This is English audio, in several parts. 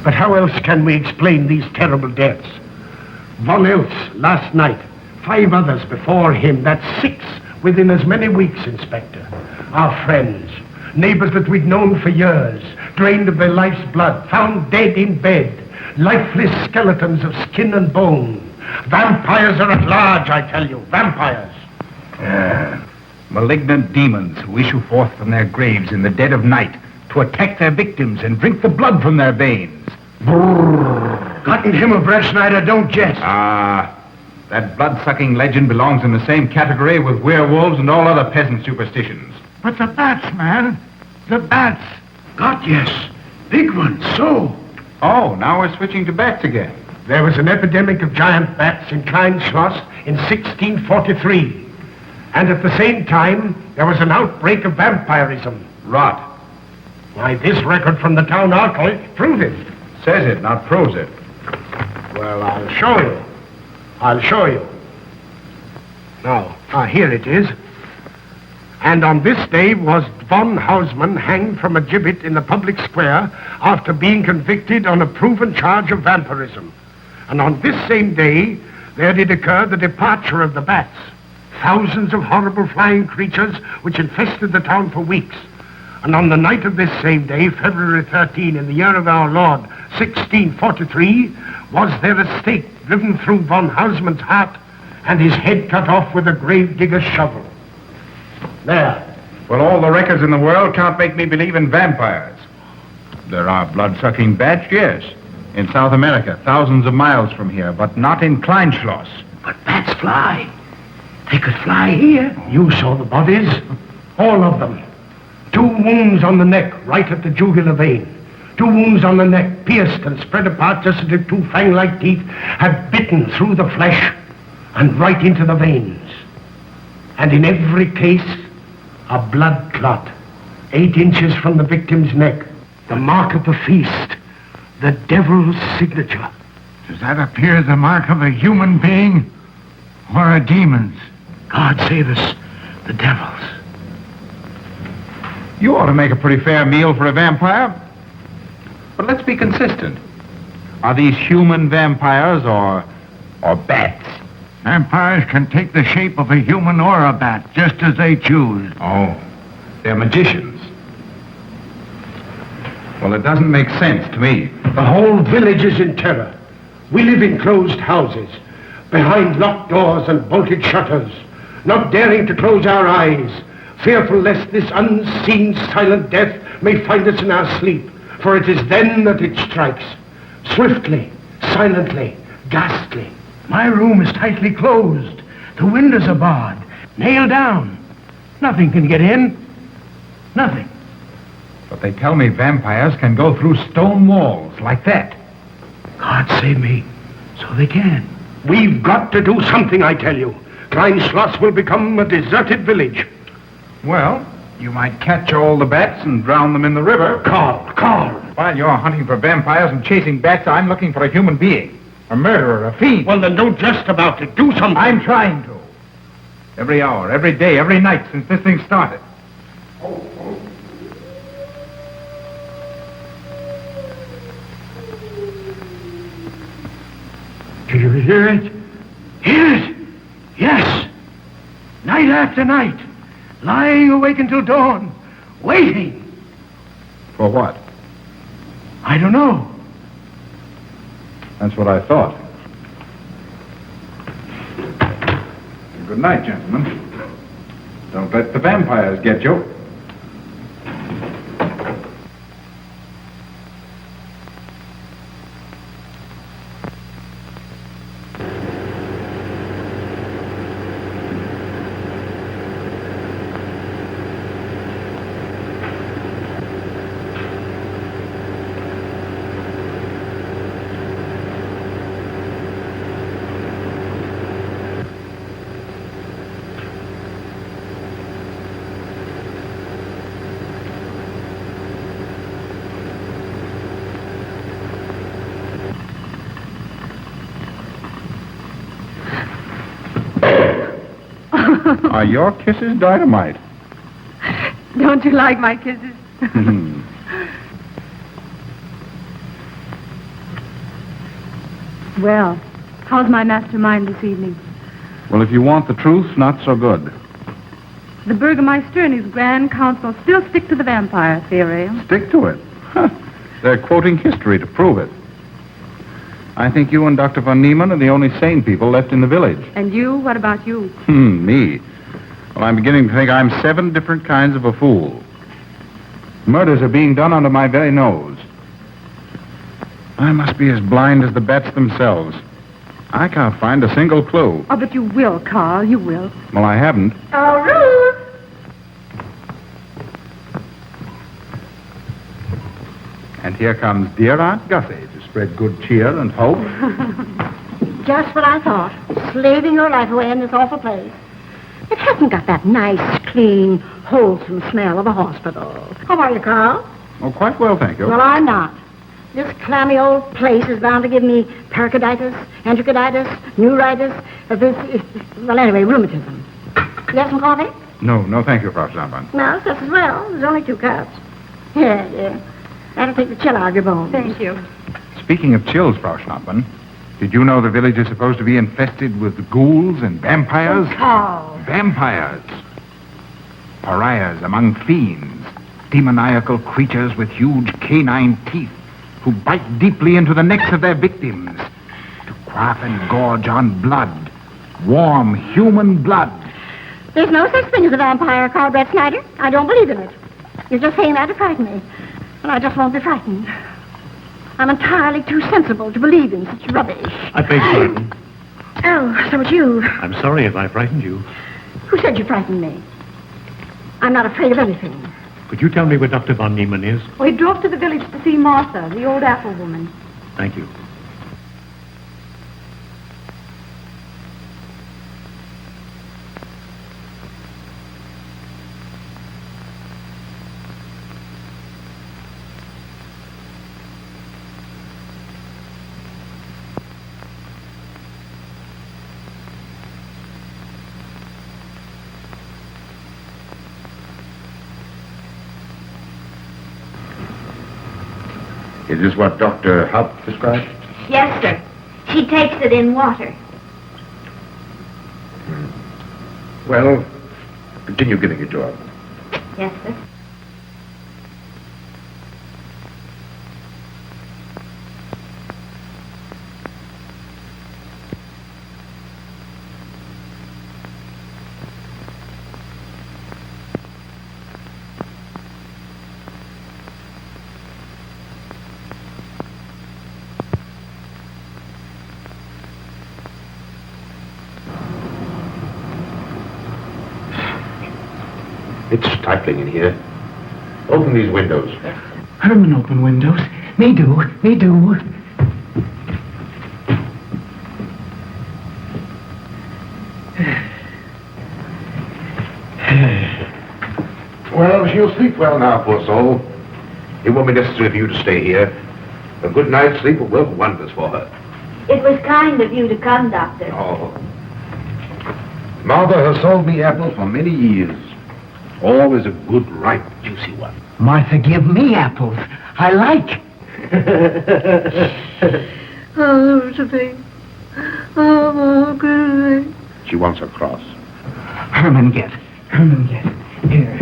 But how else can we explain these terrible deaths? Von Eltz last night, 5 others before him, that's 6 within as many weeks, Inspector. Our friends, neighbors that we'd known for years, drained of their life's blood, found dead in bed, lifeless skeletons of skin and bone. Vampires are at large, I tell you, vampires. Malignant demons who issue forth from their graves in the dead of night to attack their victims and drink the blood from their veins. Brrr. Gotten him of Schneider, don't jest. That blood-sucking legend belongs in the same category with werewolves and all other peasant superstitions. But the bats, man. The bats. God, yes. Big ones, so. Oh, now we're switching to bats again. There was an epidemic of giant bats in Kleinschloss in 1643. And at the same time, there was an outbreak of vampirism. Rot. Why, this record from the town archive proves it. Says it, not proves it. Well, I'll show you. I'll show you. Now, here it is. And on this day was von Hausmann hanged from a gibbet in the public square after being convicted on a proven charge of vampirism. And on this same day, there did occur the departure of the bats. Thousands of horrible flying creatures which infested the town for weeks. And on the night of this same day, February 13, in the year of our Lord, 1643, was there a stake driven through von Hausmann's heart and his head cut off with a grave digger's shovel. There. Well, all the records in the world can't make me believe in vampires. There are blood-sucking bats, yes. In South America, thousands of miles from here, but not in Kleinschloss. But bats fly. They could fly here. You saw the bodies. All of them. 2 wounds on the neck, right at the jugular vein. 2 wounds on the neck, pierced and spread apart just as if 2 fang-like teeth had bitten through the flesh and right into the veins. And in every case, a blood clot, 8 inches from the victim's neck. The mark of the feast, the devil's signature. Does that appear the mark of a human being or a demon's? God save us, the devil's. You ought to make a pretty fair meal for a vampire. But let's be consistent. Are these human vampires or bats? Vampires can take the shape of a human or a bat, just as they choose. Oh, they're magicians. Well, it doesn't make sense to me. The whole village is in terror. We live in closed houses, behind locked doors and bolted shutters, not daring to close our eyes, fearful lest this unseen silent death may find us in our sleep, for it is then that it strikes. Swiftly, silently, ghastly. My room is tightly closed. The windows are barred, nailed down. Nothing can get in. Nothing. But they tell me vampires can go through stone walls like that. God save me. So they can. We've got to do something, I tell you. Kleinschloss will become a deserted village. Well, you might catch all the bats and drown them in the river. Carl. While you're hunting for vampires and chasing bats, I'm looking for a human being. A murderer, a fiend. Well, then don't jest about it. Do something. I'm trying to. Every hour, every day, every night since this thing started. Do you hear it? Hear it? Yes. Night after night. Lying awake until dawn. Waiting. For what? I don't know. That's what I thought. Good night, gentlemen. Don't let the vampires get you. Are your kisses dynamite? Don't you like my kisses? Well, how's my mastermind this evening? Well, if you want the truth, not so good. The Burgermeister and his Grand Council still stick to the vampire theory. Stick to it. Huh. They're quoting history to prove it. I think you and Dr. von Niemann are the only sane people left in the village. And you? What about you? Me. Well, I'm beginning to think I'm 7 different kinds of a fool. Murders are being done under my very nose. I must be as blind as the bats themselves. I can't find a single clue. Oh, but you will, Carl. You will. Well, I haven't. Oh, Ruth! And here comes dear Aunt Gussie to spread good cheer and hope. Just what I thought. Slaving your life away in this awful place. It hasn't got that nice, clean, wholesome smell of a hospital. How are you, Carl? Oh, quite well, thank you. Well, I'm not. This clammy old place is bound to give me pericarditis, enterocolitis, neuritis, well, anyway, rheumatism. You have some coffee? No, thank you, Frau Stammmann. No, just as well. There's only 2 cups. Here. That'll take the chill out of your bones. Thank you. Speaking of chills, Frau Schnappmann, did you know the village is supposed to be infested with ghouls and vampires? Carl. Vampires. Pariahs among fiends. Demoniacal creatures with huge canine teeth who bite deeply into the necks of their victims to quaff and gorge on blood. Warm human blood. There's no such thing as a vampire, Carl Brett Snyder. I don't believe in it. You're just saying that to frighten me. And I just won't be frightened. I'm entirely too sensible to believe in such rubbish. I beg pardon. Oh, so it's you. I'm sorry if I frightened you. Who said you frightened me? I'm not afraid of anything. Could you tell me where Dr. von Niemann is? Well, he drove to the village to see Martha, the old apple woman. Thank you. Is this what Dr. Haupt described? Yes, sir. She takes it in water. Well, continue giving it to her. Yes, sir. It's stifling in here. Open these windows. Herman, open windows. Me do. Well, she'll sleep well now, poor soul. It won't be necessary for you to stay here. A good night's sleep will work wonders for her. It was kind of you to come, Doctor. Oh. Mother has sold me apples for many years. Always a good, ripe, juicy one. Martha, give me apples. I like. Oh, Josephine. Oh, good. She wants a cross. Herman, get. Here.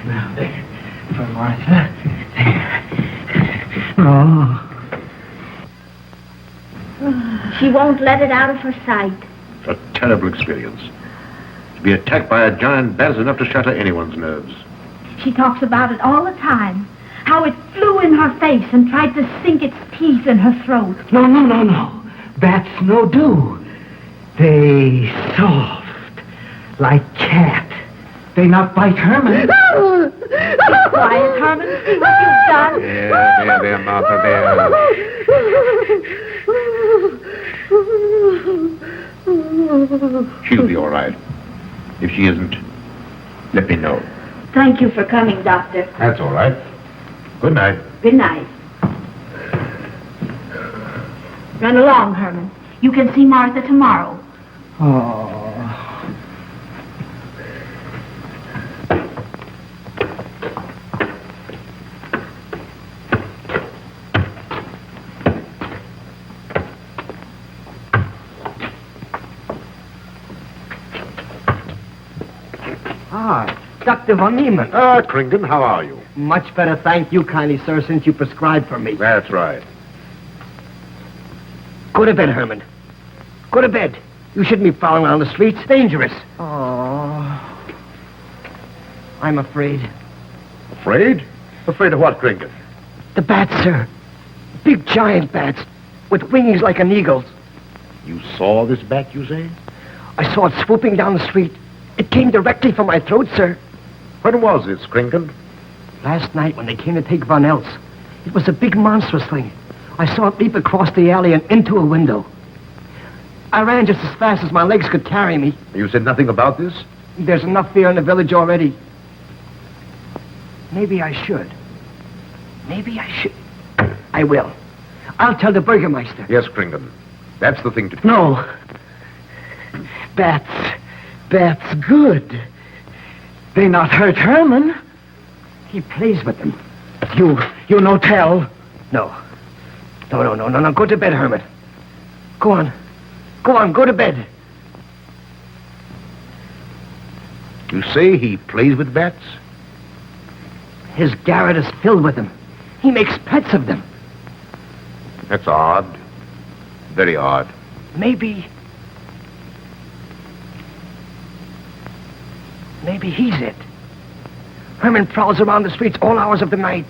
Now, there. For Martha. There. Oh. She won't let it out of her sight. It's a terrible experience. To be attacked by a giant bat is enough to shatter anyone's nerves. She talks about it all the time. How it flew in her face and tried to sink its teeth in her throat. No. Bats no do. They soft, like cat. They not bite Herman. Quiet, Herman. See what you've done. There, Martha, there. She'll be all right. If she isn't, let me know. Thank you for coming, Doctor. That's all right. Good night. Good night. Run along, Herman. You can see Martha tomorrow. Oh. Dr. von Niemann. Ah, Kringan, how are you? Much better, thank you kindly, sir, since you prescribed for me. That's right. Go to bed, Herman. Go to bed. You shouldn't be prowling around the streets. Dangerous. Oh. I'm afraid. Afraid? Afraid of what, Kringan? The bats, sir. Big giant bats with wings like an eagle's. You saw this bat, you say? I saw it swooping down the street. It came directly for my throat, sir. When was this, Kringan? Last night when they came to take Von Eltz. It was a big monstrous thing. I saw it leap across the alley and into a window. I ran just as fast as my legs could carry me. You said nothing about this? There's enough fear in the village already. Maybe I should. Maybe I should. I will. I'll tell the Burgermeister. Yes, Kringan. That's the thing to do. No. Bats. Bats good. They not hurt Herman. He plays with them. You no tell. No. No. Go to bed, Herman. Go on. Go to bed. You say he plays with bats? His garret is filled with them. He makes pets of them. That's odd. Very odd. Maybe he's it. Herman prowls around the streets all hours of the night,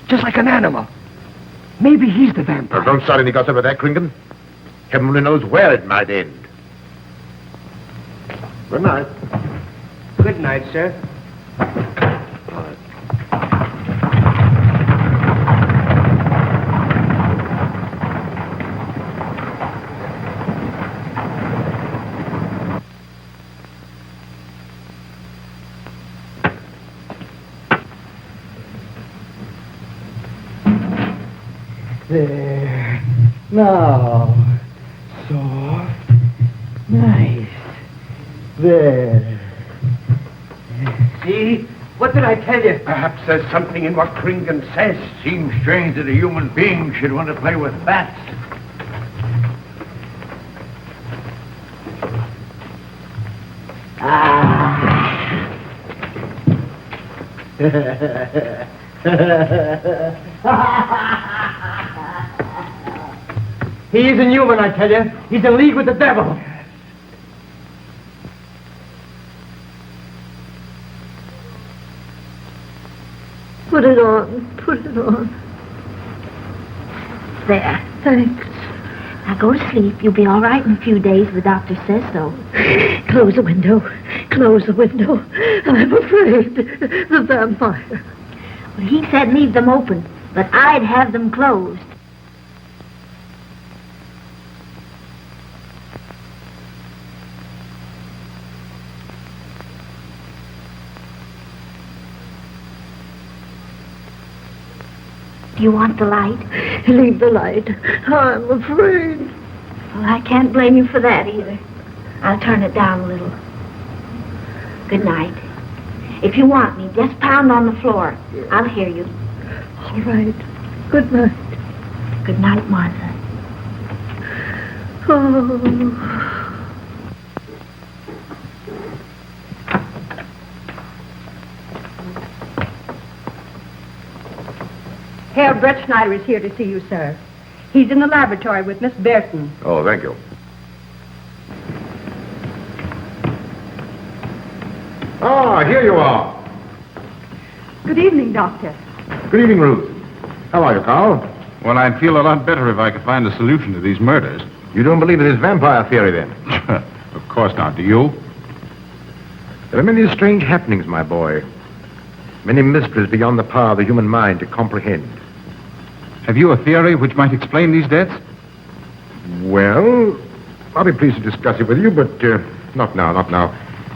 just like an animal. Maybe he's the vampire. Now, don't start any gossip about that, Kringan. Heaven only knows where it might end. Good night. Good night, sir. There. Now. Soft. Nice. There. See? What did I tell you? Perhaps there's something in what Kringan says. Seems strange that a human being should want to play with bats. He isn't human, I tell you. He's in league with the devil. Put it on. Put it on. There. Thanks. Now go to sleep. You'll be all right in a few days. The doctor says so. Close the window. Close the window. I'm afraid. The vampire. Well, he said leave them open, but I'd have them closed. Do you want the light? Leave the light. I'm afraid. Well, I can't blame you for that either. I'll turn it down a little. Good night. If you want me, just pound on the floor. I'll hear you. All right. Good night. Good night, Martha. Oh. Herr Brett Schneider is here to see you, sir. He's in the laboratory with Miss Burton. Oh, thank you. Ah, here you are. Good evening, Doctor. Good evening, Ruth. How are you, Carl? Well, I'd feel a lot better if I could find a solution to these murders. You don't believe in this vampire theory, then? Of course not. Do you? There are many strange happenings, my boy. Many mysteries beyond the power of the human mind to comprehend. Have you a theory which might explain these deaths? Well, I'll be pleased to discuss it with you, but not now.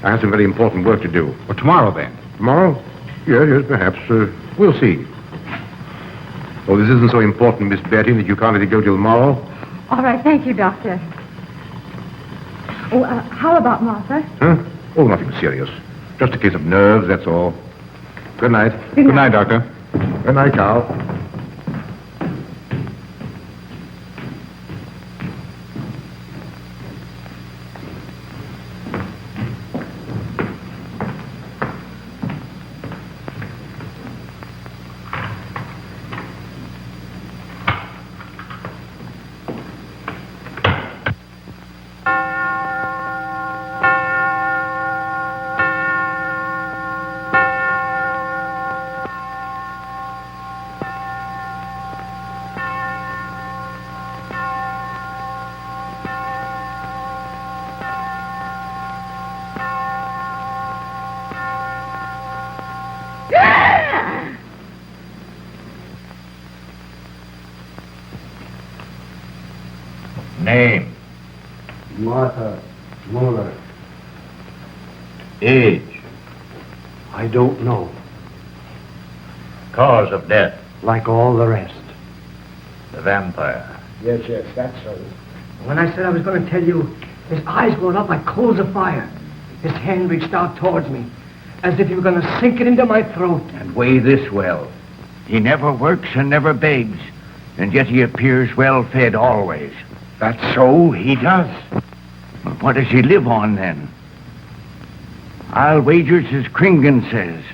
I have some very important work to do. Well, tomorrow, then. Tomorrow? Yes, perhaps. We'll see. Oh, this isn't so important, Miss Betty, that you can't let it go till tomorrow. All right, thank you, Doctor. Oh, how about Martha? Huh? Oh, nothing serious. Just a case of nerves, that's all. Good night. Good night, Doctor. Good night, Carl. Name. Martha Muller. Age. I don't know. Cause of death. Like all the rest. The vampire. Yes, that's so. When I said I was going to tell you, his eyes went up like coals of fire. His hand reached out towards me, as if he were going to sink it into my throat. And weigh this well. He never works and never begs, and yet he appears well-fed always. That's so, he does. But what does he live on, then? I'll wager it's as Kringen says.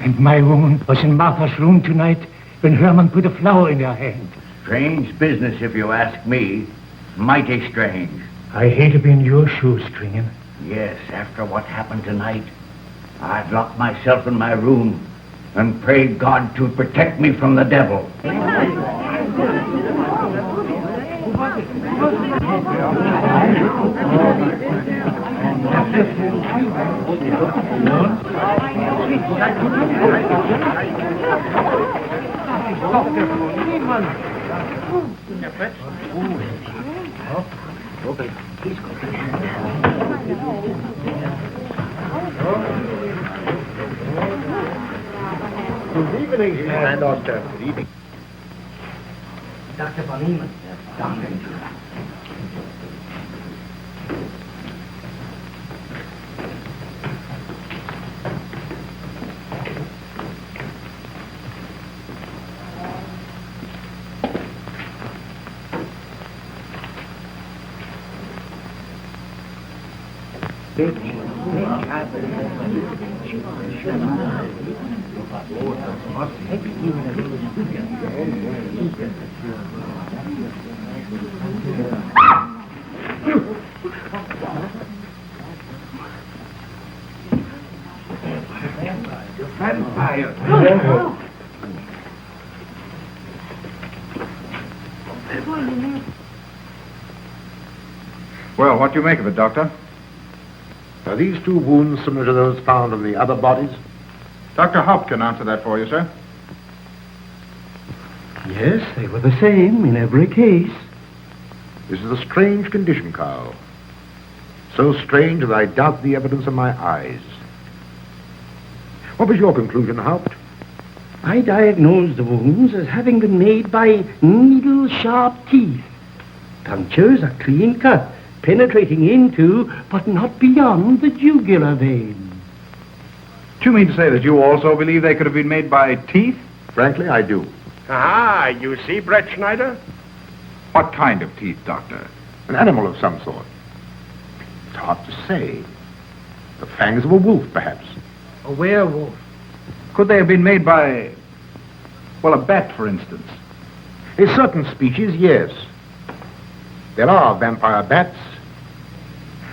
And my woman was in Martha's room tonight when Herman put a flower in her hand. Strange business, if you ask me. Mighty strange. I hate to be in your shoes, Kringen. Yes, after what happened tonight, I'd lock myself in my room and pray God to protect me from the devil. Good evening, and Doctor. Good evening. Dr. von Niemann. Doctor. Well, what do you make of it, Doctor? Are these two wounds similar to those found on the other bodies? Dr. Haupt can answer that for you, sir. Yes, they were the same in every case. This is a strange condition, Carl. So strange that I doubt the evidence of my eyes. What was your conclusion, Haupt? I diagnosed the wounds as having been made by needle-sharp teeth. Punctures are clean cut, penetrating into, but not beyond, the jugular vein. Do you mean to say that you also believe they could have been made by teeth? Frankly, I do. Ah, you see, Brett Schneider? What kind of teeth, Doctor? An animal of some sort. It's hard to say. The fangs of a wolf, perhaps. A werewolf. Could they have been made by, well, a bat, for instance? In certain species, yes. There are vampire bats.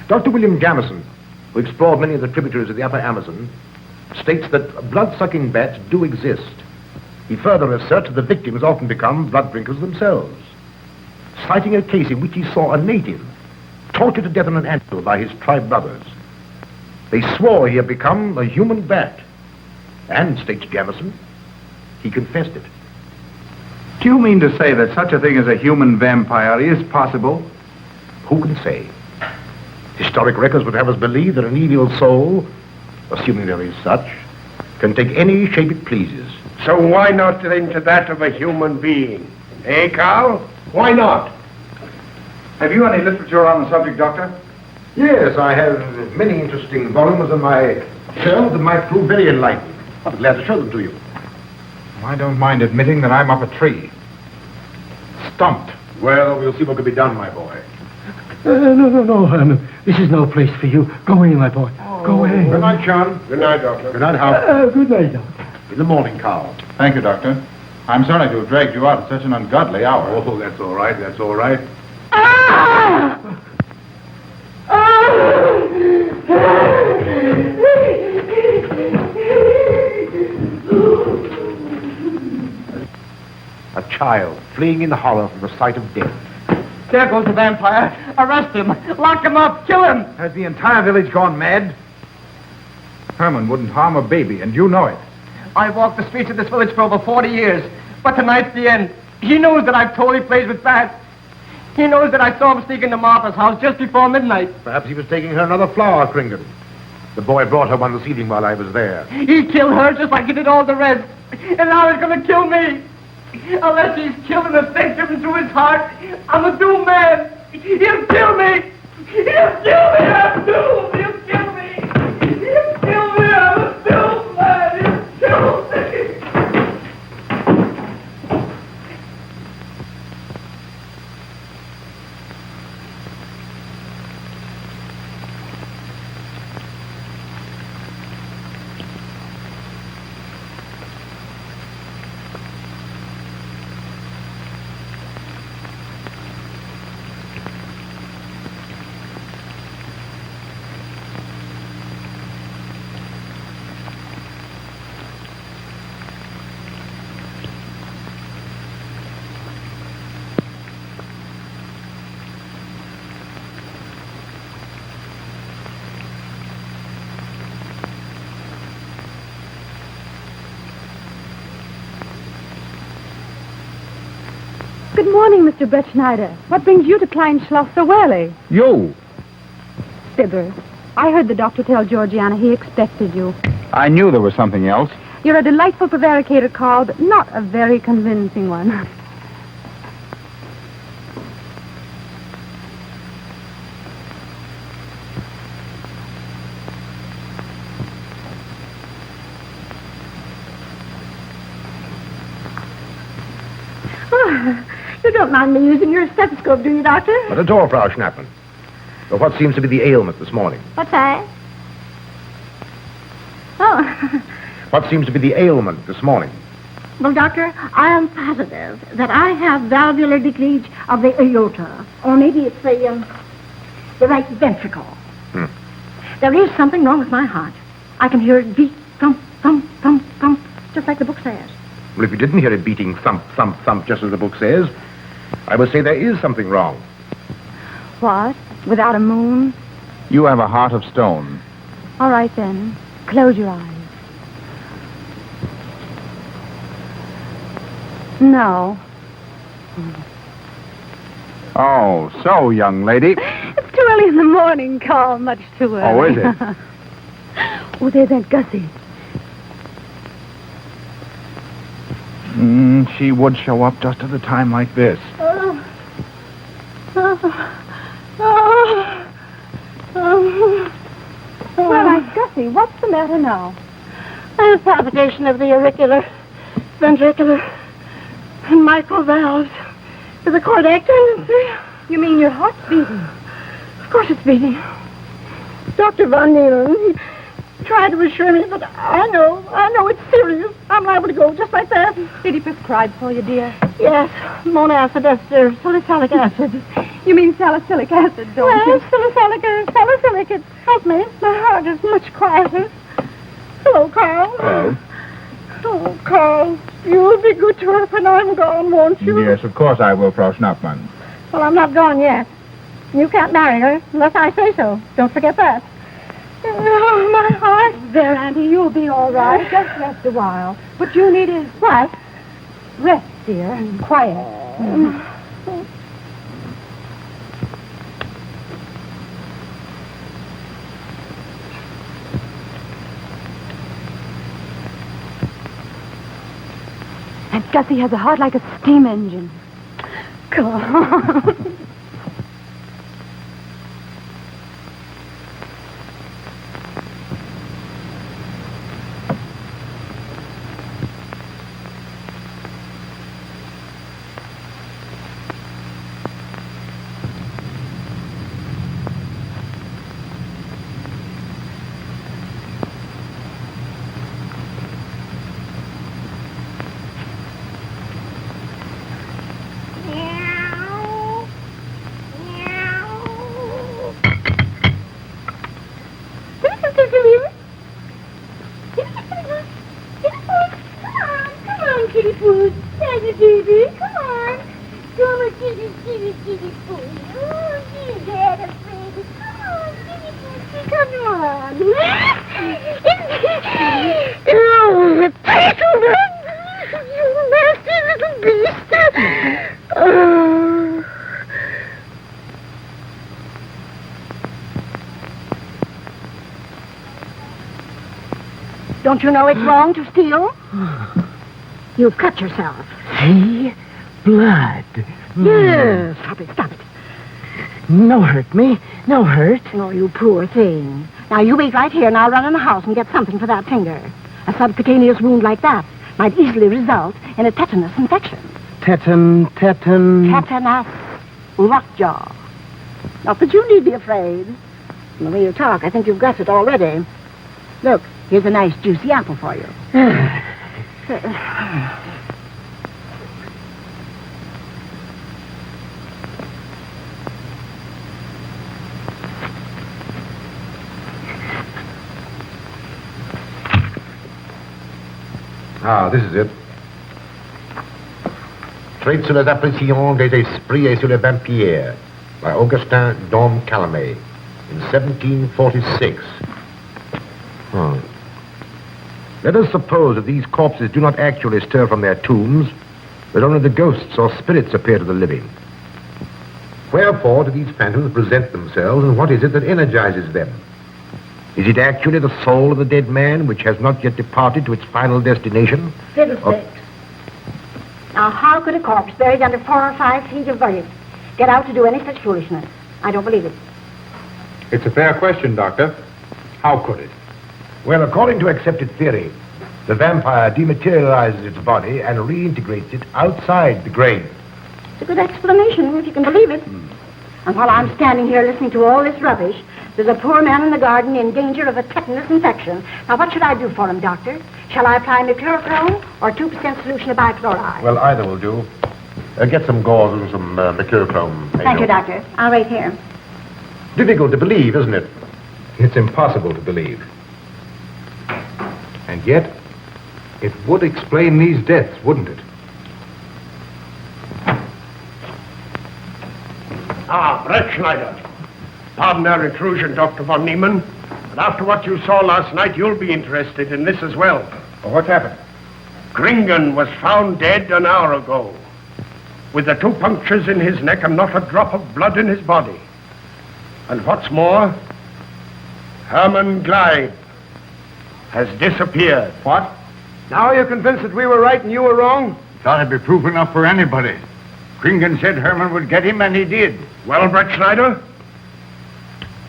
Dr. William Jamison, who explored many of the tributaries of the upper Amazon, states that blood-sucking bats do exist. He further asserts that the victims often become blood drinkers themselves, citing a case in which he saw a native tortured to death on an anthill by his tribe brothers. They swore he had become a human bat, and, states Jamison, he confessed it. Do you mean to say that such a thing as a human vampire is possible? Who can say? Historic records would have us believe that an evil soul, assuming there is such, can take any shape it pleases. So why not into that of a human being? Eh, Carl? Why not? Have you any literature on the subject, Doctor? Yes, I have many interesting volumes on my shelf that might prove very enlightening. I'll be glad to show them to you. I don't mind admitting that I'm up a tree. Stumped. Well, we'll see what can be done, my boy. No, Herman. This is no place for you. Go away, my boy. Go away. Good night, John. Good night, Doctor. Good night, Hal. Good night, Doctor. In the morning, Carl. Thank you, Doctor. I'm sorry to have dragged you out at such an ungodly hour. Oh, that's all right. That's all right. A child fleeing in horror from the sight of death. There goes the vampire. Arrest him. Lock him up. Kill him. Has the entire village gone mad? Herman wouldn't harm a baby, and you know it. I've walked the streets of this village for over 40 years, but tonight's the end. He knows that I've told he plays with bats. He knows that I saw him sneak into Martha's house just before midnight. Perhaps he was taking her another flower, Kringle. The boy brought her one this evening while I was there. He killed her just like he did all the rest. And now he's going to kill me. Unless he's killing the stake driven through his heart, I'm a doomed man. He'll kill me. He'll kill me. I'm doomed. He'll kill me. He'll kill me. I'm a doomed man. He'll kill me. Good morning, Mr. Brett Schneider. What brings you to Klein Schloss so early? You. Fibber, I heard the doctor tell Georgiana he expected you. I knew there was something else. You're a delightful prevaricator, Carl, but not a very convincing one. You don't mind me using your stethoscope, do you, Doctor? Not at all, Frau Schnappmann. But what seems to be the ailment this morning? What's that? Oh, What seems to be the ailment this morning? well, Doctor, I am positive that I have valvular leakage of the aorta. Or maybe it's the right ventricle. There is something wrong with my heart. I can hear it beat, thump, thump, thump, thump, just like the book says. Well, if you didn't hear it beating thump, thump, thump, just as the book says, I would say there is something wrong. What? Without a moon? You have a heart of stone. All right, then. Close your eyes. No. Oh, so, young lady. It's too early in the morning, Carl. Much too early. Oh, is it? Oh, there's Aunt Gussie. She would show up just at a time like this. Well, Aunt Gussie, what's the matter now? I have palpitation of the auricular, ventricular, and mitral valves with a cardiac tendency. You mean your heart's beating? Of course it's beating. Dr. Von Neelen, he tried to assure me, but I know it's serious. I'm liable to go just like that. Did he prescribe for you, dear? Yes, monacid ester, salicylic acid. You mean salicylic acid, don't you? Yes, salicylic, it helped me. My heart is much quieter. Hello, Carl. Hello. Oh, Carl, you'll be good to her when I'm gone, won't you? Yes, of course I will, Frau Schnappmann. Well, I'm not gone yet. You can't marry her unless I say so. Don't forget that. Oh, my heart. There, Auntie, you'll be all right. Just rest a while. What you need is What? rest, dear, and quiet. Aunt Gussie has a heart like a steam engine. Carl. Kitty, there's a baby. Come on. Come on, kitty, Oh, you get a baby. Come on, kitty, come on. Oh, you nasty little beast. Oh. Don't you know it's wrong to steal? You've cut yourself. See? Blood. Yes. Stop it. No hurt me. No hurt. Oh, you poor thing. Now, you wait right here, and I'll run in the house and get something for that finger. A subcutaneous wound like that might easily result in a tetanus infection. Tetanus. Lockjaw. Not that you need be afraid. From the way you talk, I think you've got it already. Look, here's a nice juicy apple for you. Ah, this is it. Traits sur les apparitions des esprits et sur les vampires by Augustin Dom Calamet in 1746. Let us suppose that these corpses do not actually stir from their tombs, but only the ghosts or spirits appear to the living. Wherefore do these phantoms present themselves, and what is it that energizes them? Is it actually the soul of the dead man which has not yet departed to its final destination? Fiddlesticks. Now, how could a corpse buried under 4 or 5 feet of earth get out to do any such foolishness? I don't believe it. It's a fair question, Doctor. How could it? Well, according to accepted theory, the vampire dematerializes its body and reintegrates it outside the grave. It's a good explanation, if you can believe it. And while I'm standing here listening to all this rubbish, there's a poor man in the garden in danger of a tetanus infection. Now, what should I do for him, Doctor? Shall I apply mercurochrome or 2% solution of bichloride? Well, either will do. Get some gauze and some mercurochrome. Thank you, Doctor. I'll wait here. Difficult to believe, isn't it? It's impossible to believe. And yet, it would explain these deaths, wouldn't it? Ah, Brett Schneider. Pardon our intrusion, Dr. von Niemann. But after what you saw last night, you'll be interested in this as well. Well, what's happened? Gringen was found dead an hour ago, with the 2 punctures in his neck and not a drop of blood in his body. And what's more, Herman Gleib has disappeared. What? Now you're convinced that we were right and you were wrong? Thought it'd be proof enough for anybody. Kringen said Herman would get him, and he did. Well, Brett Schneider?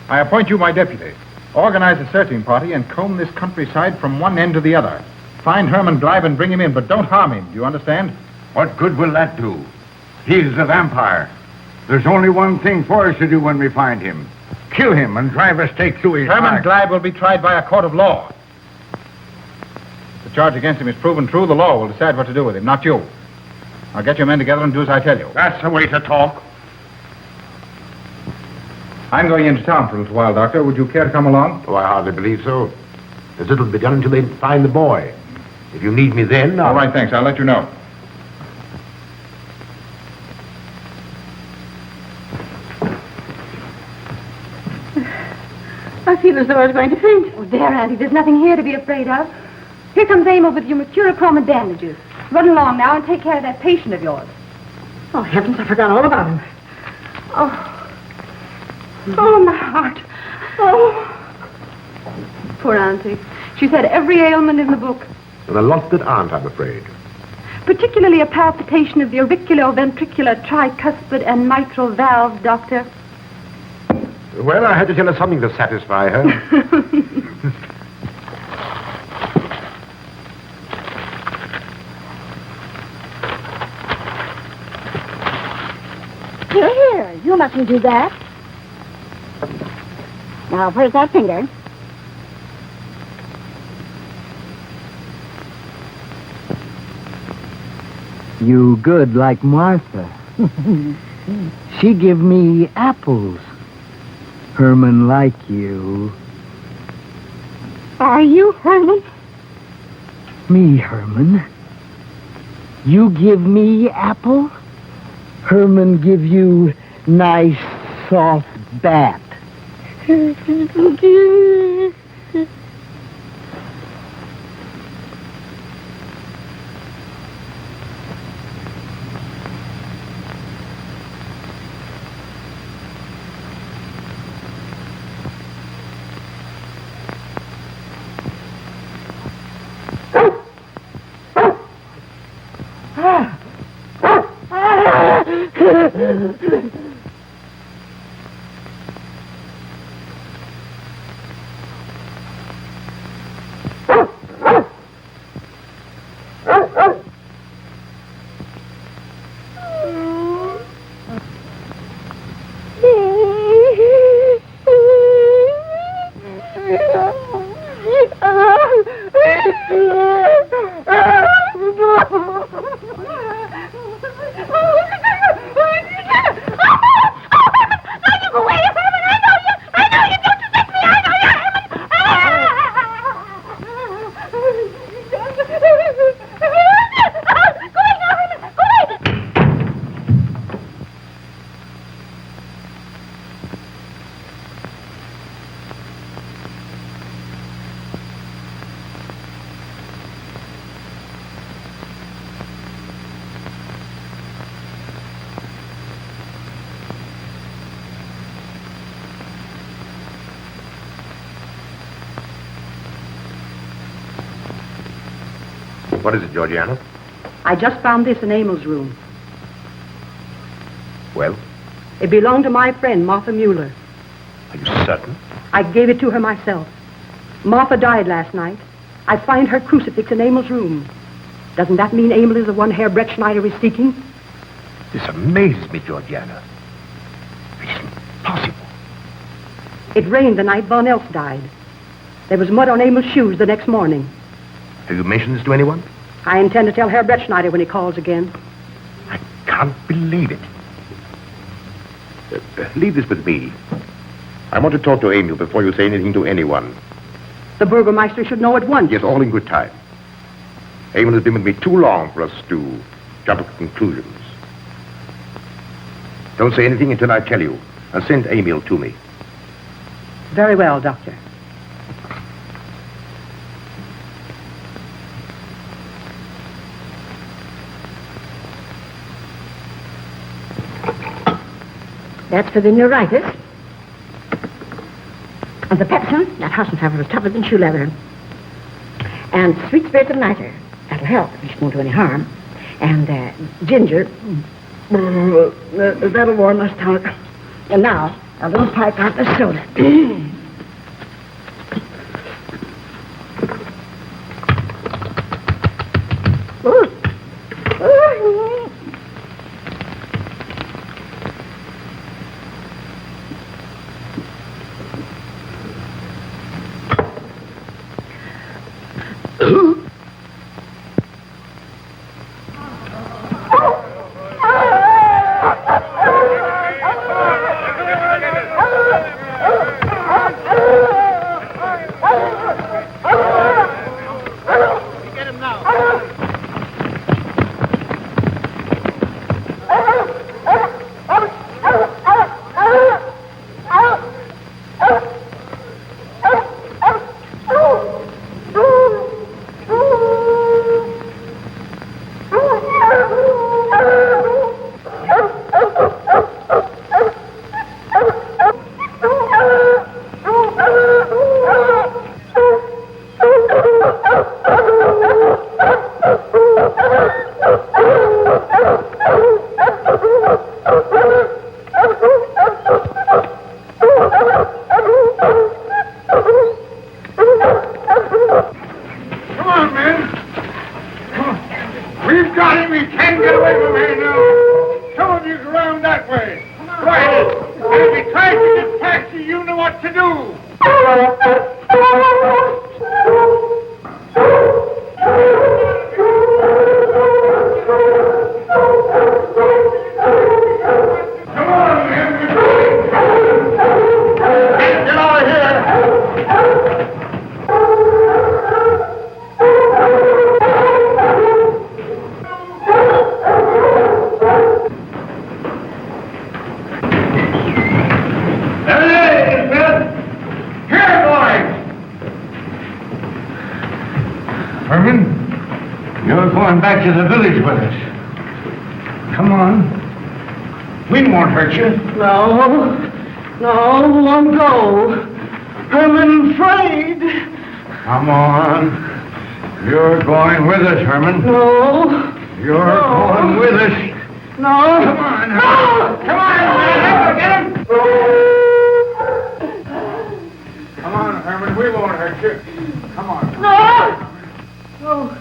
I appoint you my deputy. Organize a searching party and comb this countryside from one end to the other. Find Herman Gleib and bring him in, but don't harm him. Do you understand? What good will that do? He's the vampire. There's only one thing for us to do when we find him. Kill him and drive a stake through his Herman heart. Gleib will be tried by a court of law. If the charge against him is proven true, the law will decide what to do with him, not you. Now get your men together and do as I tell you. That's the way to talk. I'm going into town for a little while, Doctor. Would you care to come along? Oh, I hardly believe so. There's little to be done until they find the boy. If you need me then, All right, thanks. I'll let you know. I feel as though I was going to faint. Oh, there, Auntie. There's nothing here to be afraid of. Here comes Amo with your mercurochrome and bandages. Run along now and take care of that patient of yours. Oh, heavens, I forgot all about him. Oh, my heart. Oh. Poor Auntie. She's had every ailment in the book. and a lot that aren't, I'm afraid. Particularly a palpitation of the auriculoventricular, tricuspid, and mitral valves, Doctor. Well, I had to tell her something to satisfy her. Here, you mustn't do that. Now, where's that finger? You good like Martha. She give me apples. Herman like you. Are you Herman? Me, Herman. You give me apple? Herman give you nice soft bat. What is it, Georgiana? I just found this in Emil's room. Well, It belonged to my friend, Martha Mueller. are you certain? I gave it to her myself. Martha died last night. I find her crucifix in Emil's room. Doesn't that mean Emil is the one Herr Brettschneider is seeking? This amazes me, Georgiana. It isn't possible. It rained the night Von Elst died. There was mud on Emil's shoes the next morning. Have you mentioned this to anyone? I intend to tell Herr Brettschneider when he calls again. I can't believe it. Leave this with me. I want to talk to Emil before you say anything to anyone. The Burgermeister should know at once. Yes, all in good time. Emil has been with me too long for us to jump to conclusions. Don't say anything until I tell you. And send Emil to me. Very well, Doctor. That's for the neuritis. And the pepsin, that Hassenpfeffer was tougher than shoe leather. And sweet spirits of nitre, that'll help, it won't do any harm. And ginger, that'll warm my stomach. And now, a little pipe out the soda. Back to the village with us. Come on. We won't hurt you. No, won't go. I'm afraid. Come on. You're going with us, Herman. No. You're going with us. No. Come on, Herman. Come on, man. Get him. Come on, Herman. We won't hurt you. Come on. No.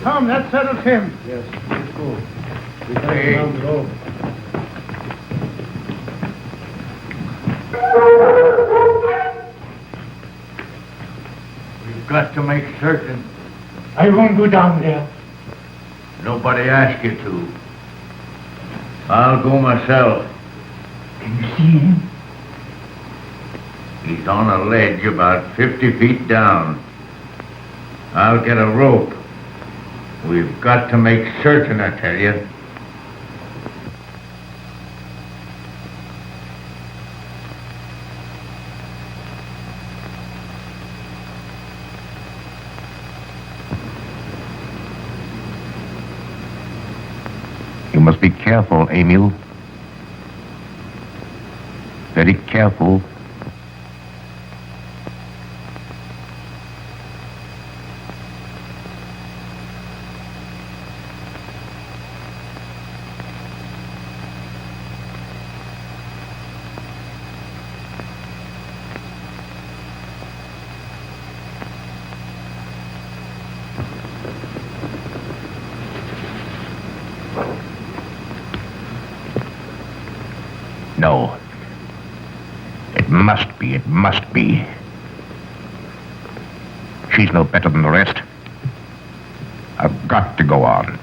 Come, that settles him. Yes, let's go. We got Hey. down the road. We've got to make certain. I won't go down there. Nobody asked you to. I'll go myself. Can you see him? He's on a ledge about 50 feet down. I'll get a rope. We've got to make certain, I tell you. You must be careful, Emil. Very careful. No. It must be, it must be. She's no better than the rest. I've got to go on.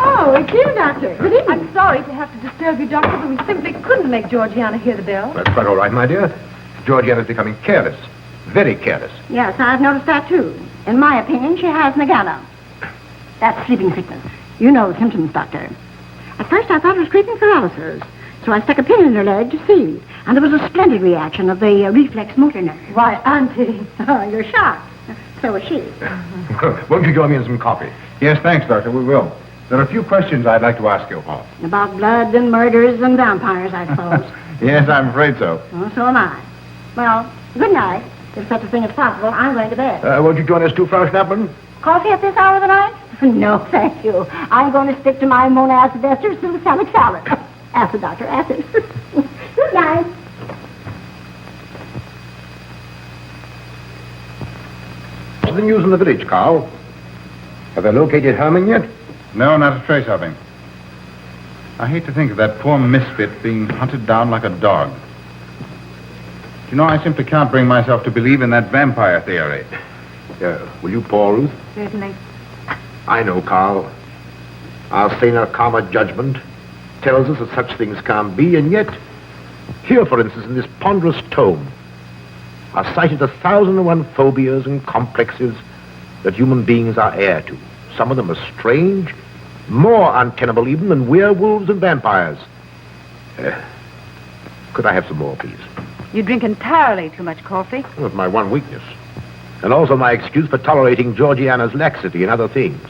Oh, it's you, Doctor. Good evening. I'm sorry to have to disturb you, Doctor, but we simply couldn't make Georgiana hear the bell. That's quite all right, my dear. Georgiana's becoming careless. Very careless. Yes, I've noticed that, too. In my opinion, she has Nagana. That's sleeping sickness. You know the symptoms, Doctor. At first, I thought it was creeping paralysis, so I stuck a pin in her leg to see. And there was a splendid reaction of the reflex motor nerve. Why, Auntie. Oh, you're shocked. So is she. Won't you join me in some coffee? Yes, thanks, Doctor. We will. There are a few questions I'd like to ask you about. About blood and murders and vampires, I suppose. Yes, I'm afraid so. Oh, so am I. Well, good night. If such a thing is possible, I'm going to bed. Won't you join us too, Frau Schnappmann? Coffee at this hour of the night? No, thank you. I'm going to stick to my monacid ester succinate salad. Acid, Doctor, acid. Good night. What's the news in the village, Carl? Have they located Herman yet? No, not a trace of him. I hate to think of that poor misfit being hunted down like a dog. You know, I simply can't bring myself to believe in that vampire theory. Will you pour, Ruth? Certainly. I know, Carl. Our saner, calmer judgment tells us that such things can't be, and yet, here, for instance, in this ponderous tome, are cited 1,001 phobias and complexes that human beings are heir to. Some of them are strange, more untenable even than werewolves and vampires. Could I have some more, please? You drink entirely too much coffee. Well, it's my one weakness. And also my excuse for tolerating Georgiana's laxity and other things.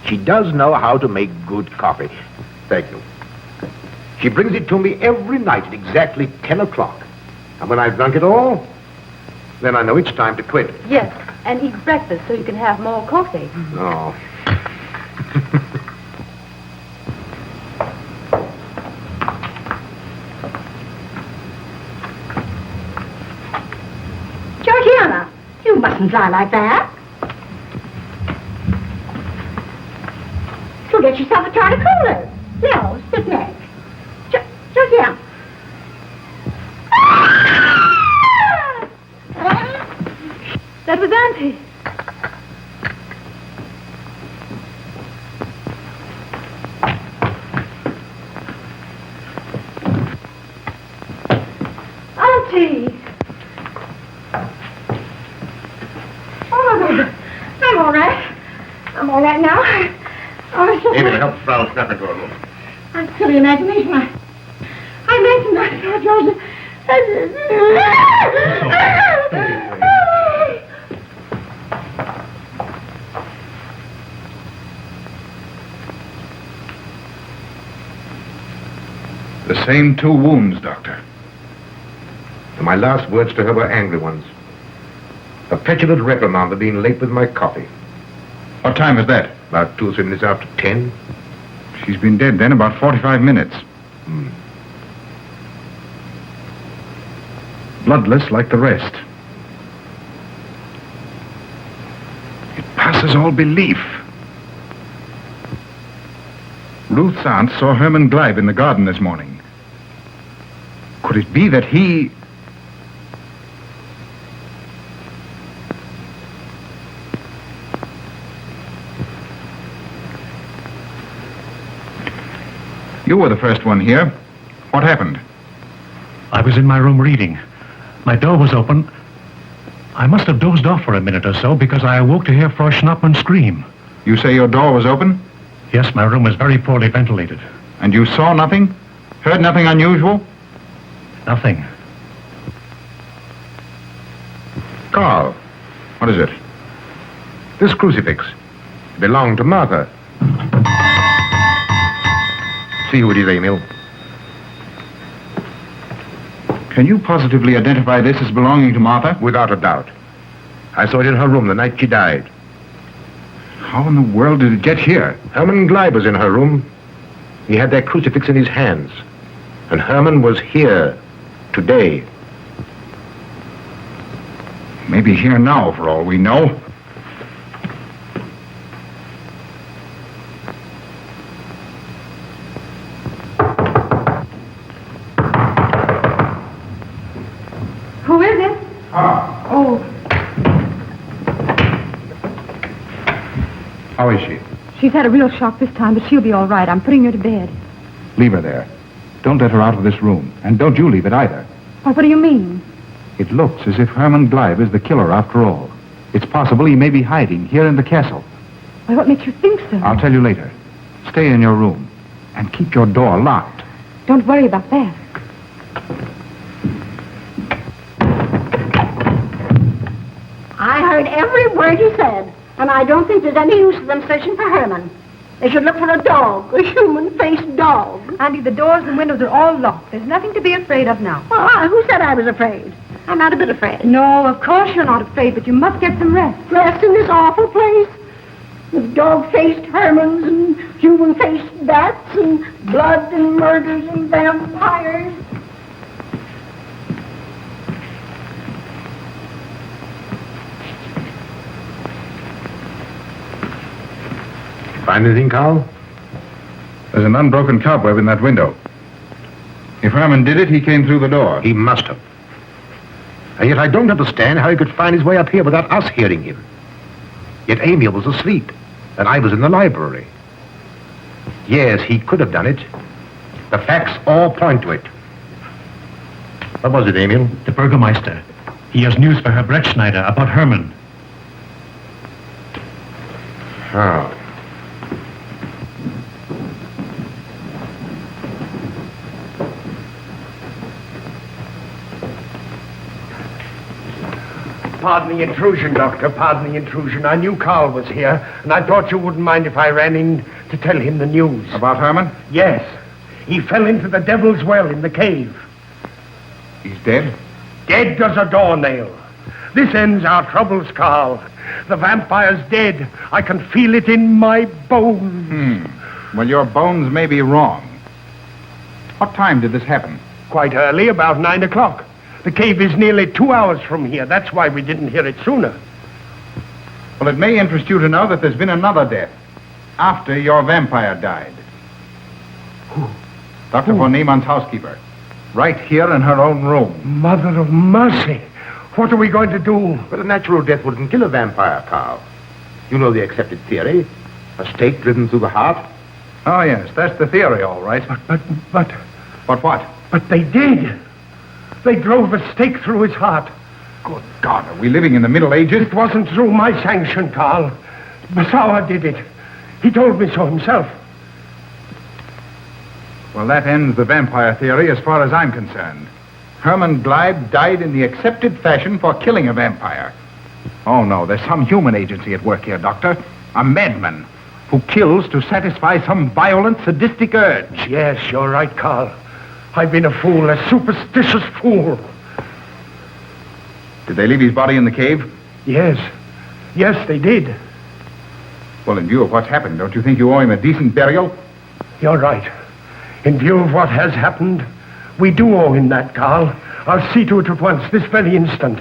She does know how to make good coffee. Thank you. She brings it to me every night at exactly 10 o'clock. And when I've drunk it all, then I know it's time to quit. Yes, and eat breakfast so you can have more coffee. No. Georgiana, you mustn't lie like that. You'll get yourself a tart of cooler. No, sit next. Georgiana. That was Auntie. Auntie! Oh, I'm all right. I'm all right now. Amy, help Frau snap into her room. I'm silly imagination. I mentioned I saw Joseph. The same 2 wounds, Doctor. And my last words to her were angry ones. A petulant reprimand for being late with my coffee. What time is that? About 2 or 3 minutes after 10. She's been dead then about 45 minutes. Bloodless like the rest. It passes all belief. Ruth's aunt saw Herman Gleib in the garden this morning. Could it be that he... You were the first one here. What happened? I was in my room reading. My door was open. I must have dozed off for a minute or so because I awoke to hear Frau Schnappmann scream. You say your door was open? Yes, my room was very poorly ventilated. And you saw nothing? Heard nothing unusual? Nothing. Carl. What is it? This crucifix belonged to Martha. See who it is, Emil. Can you positively identify this as belonging to Martha? Without a doubt. I saw it in her room the night she died. How in the world did it get here? Herman Gleib was in her room. He had that crucifix in his hands. And Herman was here today. Maybe here now, for all we know. Who is it? Oh, How is she? she's had a real shock this time, but she'll be all right. I'm putting her to bed. Leave her there. Don't let her out of this room. And don't you leave it either. Oh, what do you mean? It looks as if Herman Gleib is the killer after all. It's possible he may be hiding here in the castle. Why, what makes you think so? I'll tell you later. Stay in your room and keep your door locked. Don't worry about that. I heard every word you said, and I don't think there's any use of them searching for Herman. They should look for a dog, a human-faced dog. Auntie, the doors and windows are all locked. There's nothing to be afraid of now. Well, who said I was afraid? I'm not a bit afraid. No, of course you're not afraid, but you must get some rest. Rest in this awful place? With dog-faced Hermans and human-faced bats and blood and murders and vampires. Find anything, Carl? There's an unbroken cobweb in that window. If Herman did it, he came through the door. He must have. And yet I don't understand how he could find his way up here without us hearing him. Yet Emil was asleep, and I was in the library. Yes, he could have done it. The facts all point to it. What was it, Emil? The Burgermeister. He has news for Herr Brettschneider about Hermann. Oh. Pardon the intrusion, Doctor. Pardon the intrusion. I knew Carl was here, and I thought you wouldn't mind if I ran in to tell him the news. About Hermann? Yes. He fell into the Devil's Well in the cave. He's dead? Dead as a doornail. This ends our troubles, Carl. The vampire's dead. I can feel it in my bones. Well, your bones may be wrong. What time did this happen? Quite early, about 9 o'clock. The cave is nearly 2 hours from here. That's why we didn't hear it sooner. Well, it may interest you to know that there's been another death after your vampire died. Who? Dr. von Niemann's housekeeper. Right here in her own room. Mother of mercy. What are we going to do? But a natural death wouldn't kill a vampire, Carl. You know the accepted theory. A stake driven through the heart. Oh, yes, that's the theory, all right. But But what? But they did. They drove a stake through his heart. Good God, are we living in the Middle Ages? It wasn't through my sanction, Carl. Basawa did it. He told me so himself. Well, that ends the vampire theory as far as I'm concerned. Hermann Gleib died in the accepted fashion for killing a vampire. Oh, no, there's some human agency at work here, Doctor. A madman who kills to satisfy some violent, sadistic urge. Yes, you're right, Carl. I've been a fool, a superstitious fool. Did they leave his body in the cave? Yes. Yes, they did. Well, in view of what's happened, don't you think you owe him a decent burial? You're right. In view of what has happened, we do owe him that, Carl. I'll see to it at once, this very instant.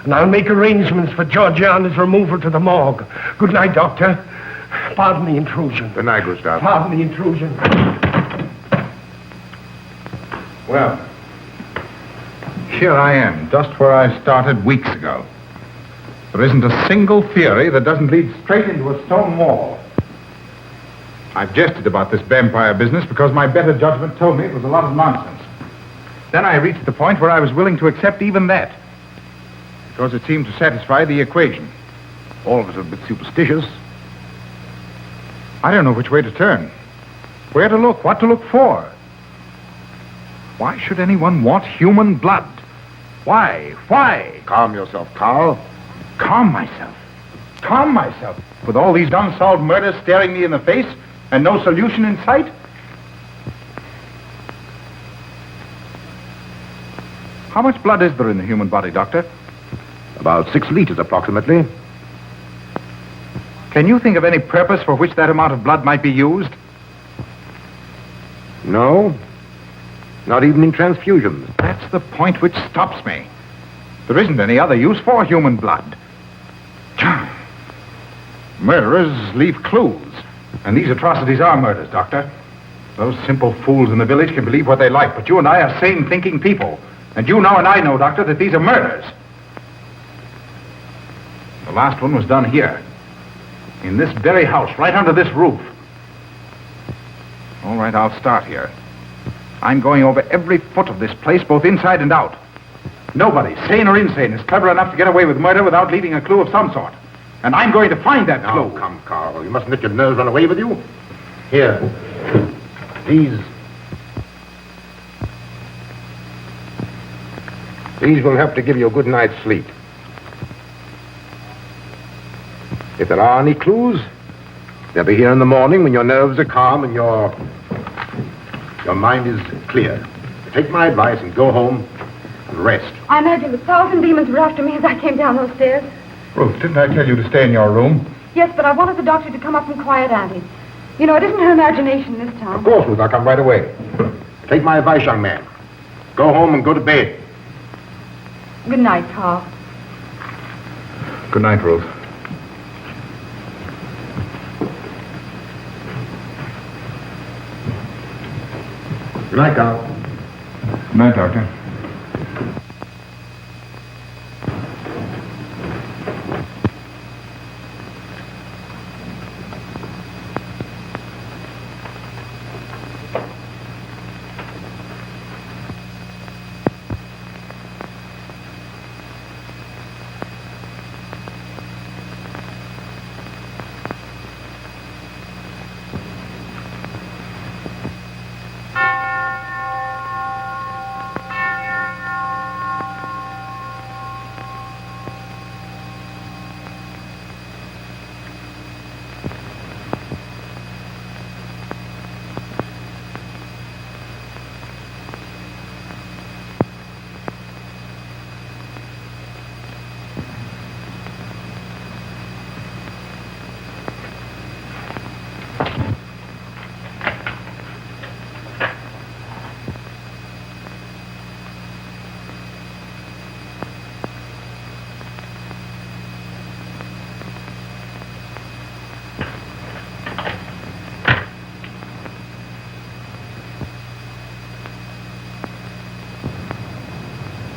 And I'll make arrangements for Georgiana's removal to the morgue. Good night, Doctor. Pardon the intrusion. Good night, Gustav. Pardon the intrusion. Well, here I am, just where I started weeks ago. There isn't a single theory that doesn't lead straight into a stone wall. I've jested about this vampire business because my better judgment told me it was a lot of nonsense. Then I reached the point where I was willing to accept even that, because it seemed to satisfy the equation. All of us are a bit superstitious. I don't know which way to turn, where to look, what to look for. Why should anyone want human blood? Why? Why? Calm yourself, Carl. Calm myself. Calm myself. With all these unsolved murders staring me in the face and no solution in sight? How much blood is there in the human body, Doctor? About 6 liters, approximately. Can you think of any purpose for which that amount of blood might be used? No. Not even in transfusions. That's the point which stops me. There isn't any other use for human blood. Murderers leave clues. And these atrocities are murders, Doctor. Those simple fools in the village can believe what they like, but you and I are sane thinking people. And you know and I know, Doctor, that these are murders. The last one was done here. In this very house, right under this roof. All right, I'll start here. I'm going over every foot of this place, both inside and out. Nobody, sane or insane, is clever enough to get away with murder without leaving a clue of some sort. And I'm going to find that clue. Now, come, Carl. You mustn't let your nerves run away with you. Here. These will help to give you a good night's sleep. If there are any clues, they'll be here in the morning when your nerves are calm and your mind is clear. Take my advice and go home and rest. I imagine 1,000 demons were after me as I came down those stairs. Ruth, didn't I tell you to stay in your room? Yes, but I wanted the doctor to come up and quiet Auntie. You know, it isn't her imagination this time. Of course, Ruth, I'll come right away. Take my advice, young man. Go home and go to bed. Good night, Carl. Good night, Ruth. Good night, Carl. Good night, Doctor.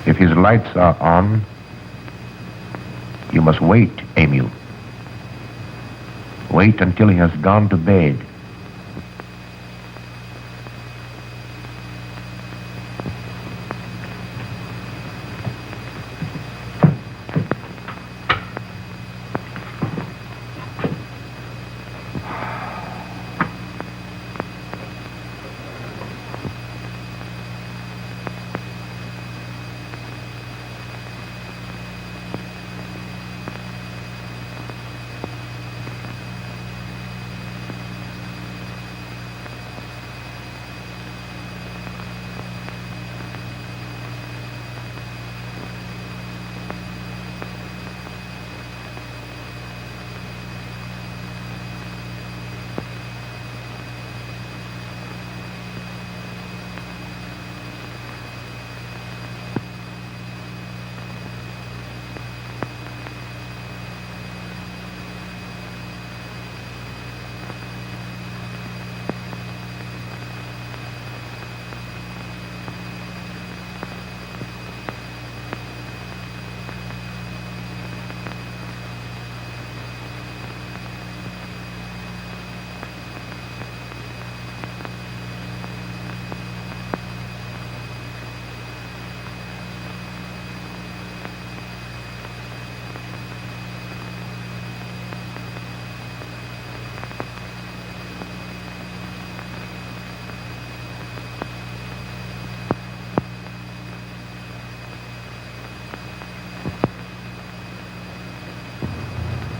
If his lights are on, you must wait, Emil. Wait until he has gone to bed.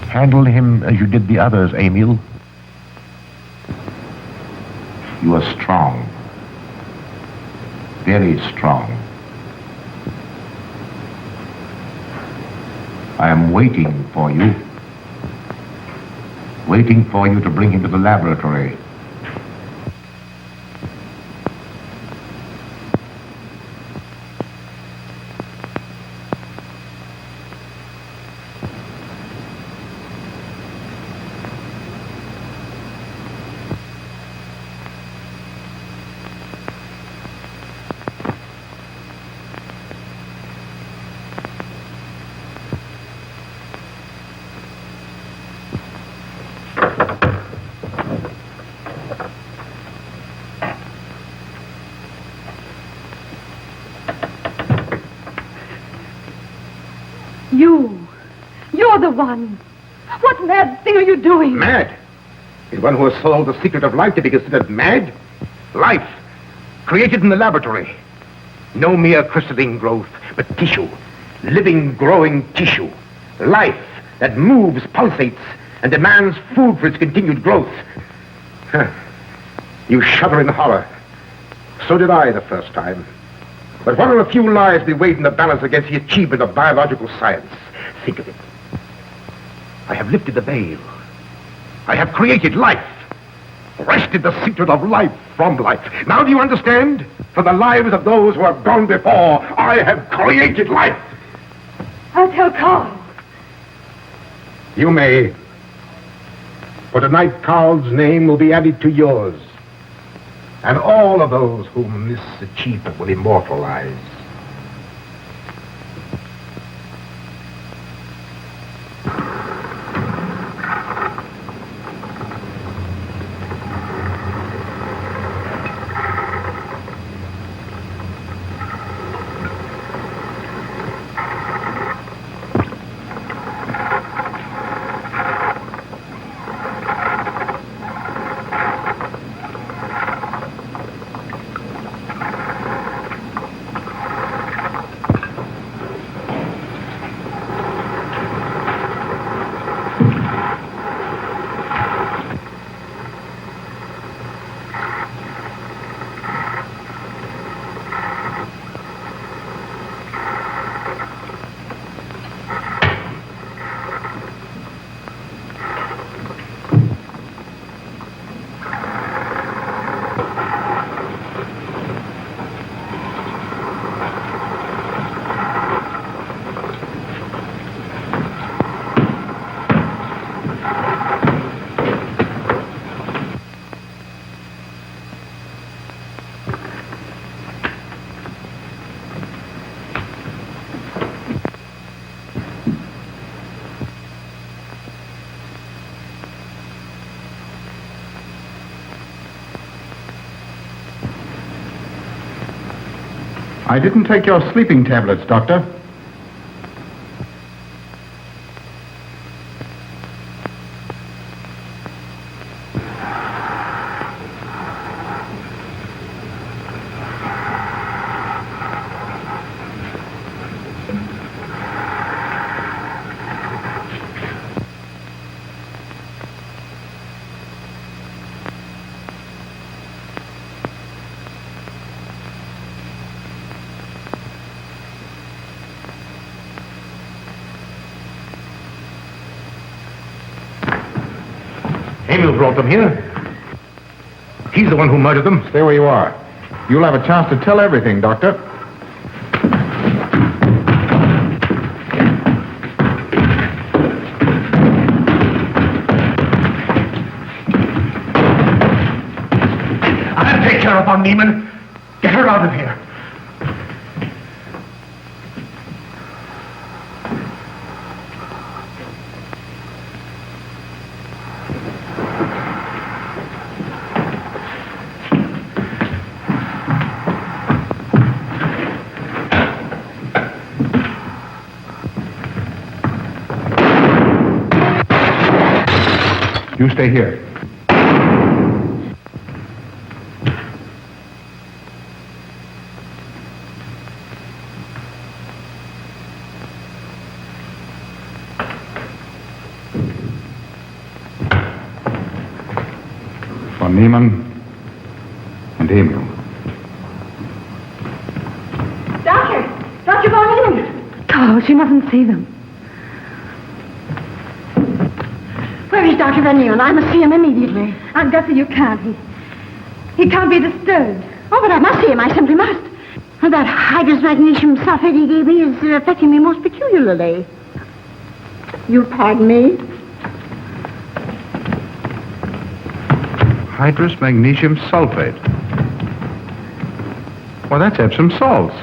Handle him as you did the others, Emil. You are strong. Very strong. I am waiting for you. Waiting for you to bring him to the laboratory. You're the one. What mad thing are you doing? Mad? Is one who has solved the secret of life to be considered mad? Life, created in the laboratory. No mere crystalline growth, but tissue. Living, growing tissue. Life that moves, pulsates, and demands food for its continued growth. You shudder in horror. So did I the first time. But what are a few lives be weighed in the balance against the achievement of biological science? Think of it. I have lifted the veil. I have created life. Wrested the secret of life from life. Now do you understand? From the lives of those who have gone before, I have created life. I'll tell Carl. You may. For tonight, Carl's name will be added to yours. And all of those whom this achievement will immortalize. I didn't take your sleeping tablets, Doctor. Emil brought them here. He's the one who murdered them. Stay where you are. You'll have a chance to tell everything, Doctor. I'll take care of von Niemann. Get her out of here. You stay here. Von Niemann and Emil. Doctor! Dr. Von Niemann! Oh, she mustn't see them. Where is Dr. Van Nieuwen? I must see him immediately. Aunt Gussie, you can't. He can't be disturbed. Oh, but I must see him. I simply must. That hydrous magnesium sulfate he gave me is affecting me most peculiarly. You'll pardon me? Hydrous magnesium sulfate. Well, that's Epsom salts.